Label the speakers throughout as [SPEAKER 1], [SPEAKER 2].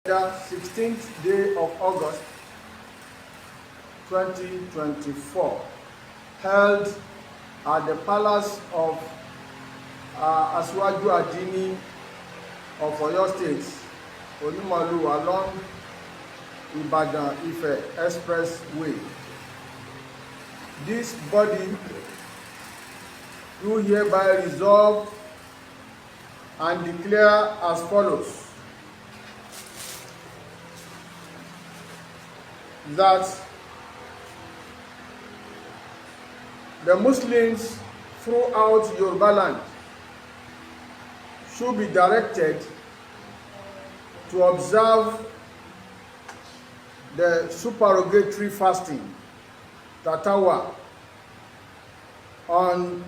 [SPEAKER 1] The 16th day of August 2024, held at the palace of Asiwaju Adini of Oyo State, Onimalu, along Ibadan-Ife Expressway. This body do hereby resolve and declare as follows: that the Muslims throughout Yoruba land should be directed to observe the supererogatory fasting, Tatawa, on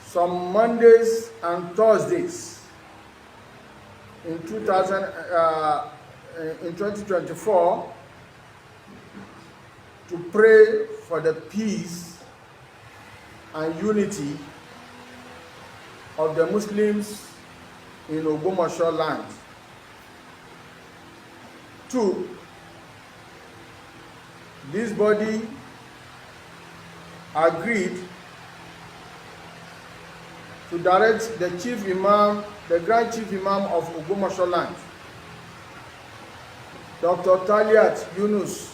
[SPEAKER 1] some Mondays and Thursdays in 2024, to pray for the peace and unity of the Muslims in Ogbomoso land. 2, this body agreed to direct the Chief Imam, the Grand Chief Imam of Ogbomoso land, Dr. Tollat Yinus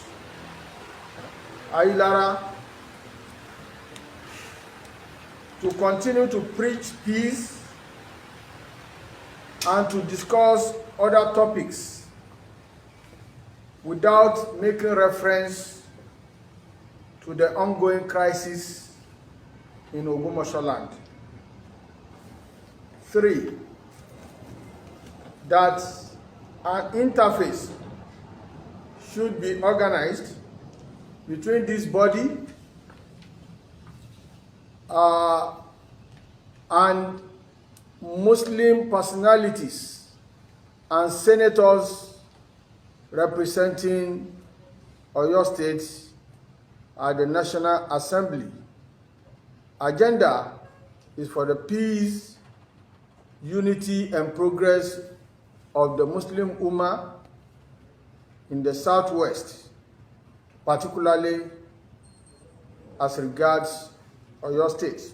[SPEAKER 1] to continue to preach peace and to discuss other topics without making reference to the ongoing crisis in Ogbomoso land. 3, that an interface should be organized between this body and Muslim personalities and senators representing Oyo State at the National Assembly. Agenda is for the peace, unity, and progress of the Muslim Ummah in the Southwest, particularly as regards Oyo State.